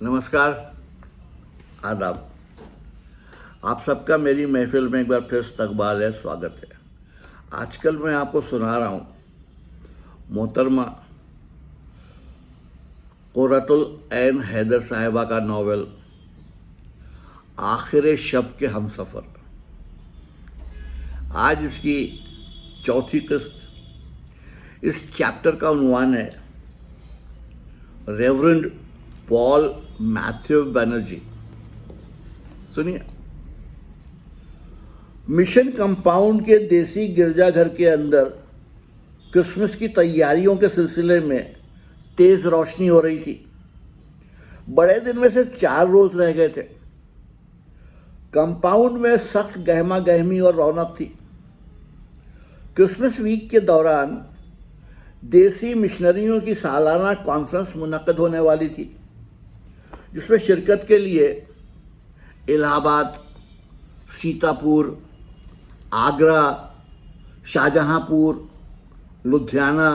नमस्कार, आदाब। आप सबका मेरी महफिल में एक बार फिर इस्तकबाल है, स्वागत है। आजकल मैं आपको सुना रहा हूँ मोहतरमा कुर्रतुल ऐन हैदर साहिबा का नावल आखिर शब के हमसफ़र। आज इसकी चौथी किस्त। इस चैप्टर का उन्वान है रेवरेंड पॉल मैथ्यू बनर्जी। सुनिए। मिशन कंपाउंड के देसी गिरजाघर के अंदर क्रिसमस की तैयारियों के सिलसिले में तेज रोशनी हो रही थी। बड़े दिन में से 4 रोज रह गए थे। कंपाउंड में सख्त गहमा गहमी और रौनक थी। क्रिसमस वीक के दौरान देसी मिशनरियों की सालाना कॉन्फ्रेंस मुनक्कद होने वाली थी, जिसमें शिरकत के लिए इलाहाबाद, सीतापुर, आगरा, शाहजहांपुर, लुधियाना,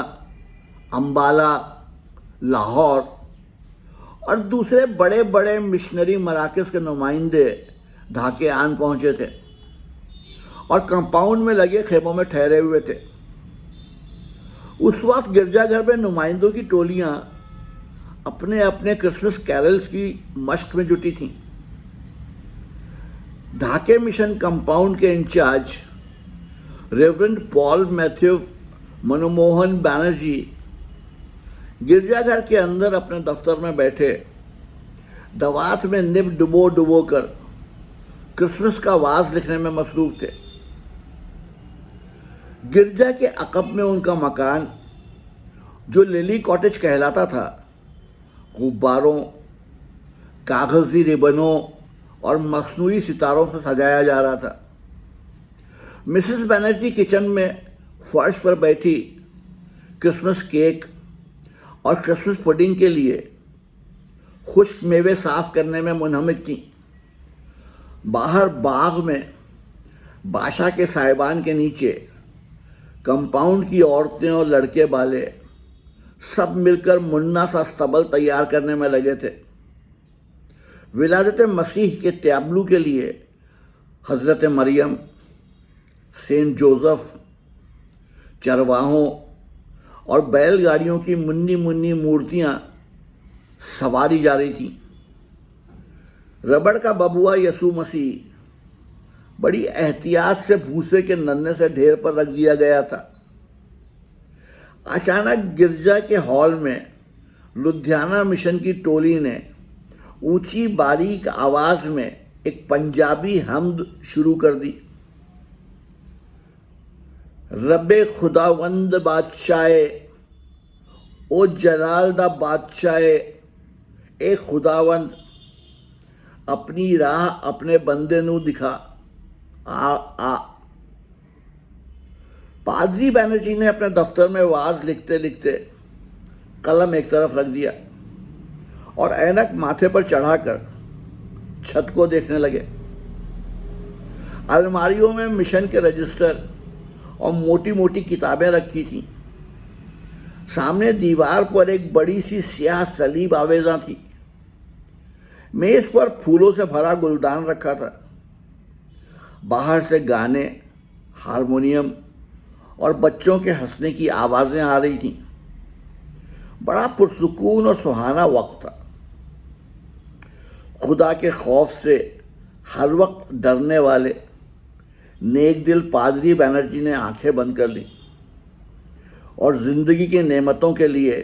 अंबाला, लाहौर और दूसरे बड़े बड़े मिशनरी मराकज़ के नुमाइंदे ढाके आन पहुंचे थे और कंपाउंड में लगे खेमों में ठहरे हुए थे। उस वक्त गिरजाघर में नुमाइंदों की टोलियां अपने अपने क्रिसमस कैरल्स की मश्क में जुटी थीं। ढाके मिशन कंपाउंड के incharge reverend Paul Matthew Manmohan Banerjee गिरजाघर के अंदर अपने दफ्तर में बैठे दवात में निब डुबो कर क्रिसमस का वाज लिखने में मसरूफ थे। गिरजा के अकब में उनका मकान, जो लिली कॉटेज कहलाता था, गुब्बारों, कागजी रिबनों और मखनूई सितारों से सजाया जा रहा था। मिसेस बनर्जी किचन में फर्श पर बैठी क्रिसमस केक और क्रिसमस पुडिंग के लिए खुश्क मेवे साफ करने में मुनहमिक थीं। बाहर बाग में बादशाह के साहिबान के नीचे कंपाउंड की औरतें और लड़के वाले सब मिलकर मुन्ना सा स्तबल तैयार करने में लगे थे। विलादत मसीह के टैब्लू के लिए हज़रत मरियम, सेंट जोसेफ, चरवाहों और बैलगाड़ियों की मुन्नी मुन्नी मूर्तियां सवारी जा रही थीं। रबड़ का बबुआ यसू मसीह बड़ी एहतियात से भूसे के नन्हे से ढेर पर रख दिया गया था। अचानक गिरजा के हॉल में लुधियाना मिशन की टोली ने ऊंची बारीक आवाज में एक पंजाबी हम्द शुरू कर दी। रब्बे खुदावंद बादशाहे, ओ जलाल दा बादशाहे, ए खुदावंद, अपनी राह अपने बंदे नू दिखा। आ पादरी बैनर्जी ने अपने दफ्तर में वाज लिखते लिखते कलम एक तरफ रख दिया और ऐनक माथे पर चढ़ाकर छत को देखने लगे। अलमारियों में मिशन के रजिस्टर और मोटी मोटी किताबें रखी थीं। सामने दीवार पर एक बड़ी सी स्याह सलीब आवेज़ा थी। मेज पर फूलों से भरा गुलदान रखा था। बाहर से गाने, हारमोनियम और बच्चों के हंसने की आवाज़ें आ रही थीं। बड़ा पुरसुकून और सुहाना वक्त था। खुदा के खौफ से हर वक्त डरने वाले नेक दिल पादरी बैनर्जी ने आंखें बंद कर ली और ज़िंदगी की नेमतों के लिए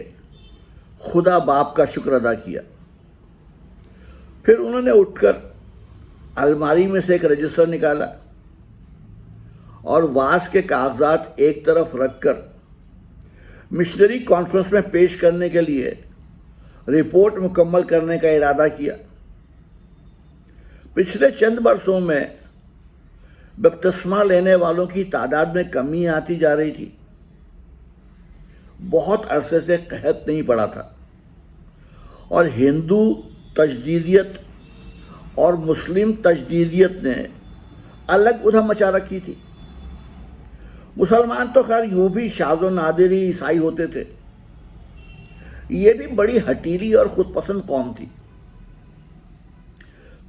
खुदा बाप का शुक्र अदा किया। फिर उन्होंने उठकर अलमारी में से एक रजिस्टर निकाला और वास के कागजात एक तरफ रखकर मिशनरी कॉन्फ्रेंस में पेश करने के लिए रिपोर्ट मुकम्मल करने का इरादा किया। पिछले चंद बरसों में बपतिस्मा लेने वालों की तादाद में कमी आती जा रही थी। बहुत अरसे से कहत नहीं पड़ा था और हिंदू तजदीदियत और मुस्लिम तजदीदियत ने अलग उधम मचा रखी थी। मुसलमान तो खैर यूं भी शाज़ो नादिरी ईसाई होते थे। ये भी बड़ी हटीली और ख़ुद पसंद कौम थी।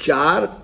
4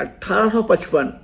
1855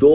2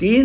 3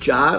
4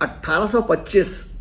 1825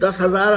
10,000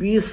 20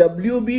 WB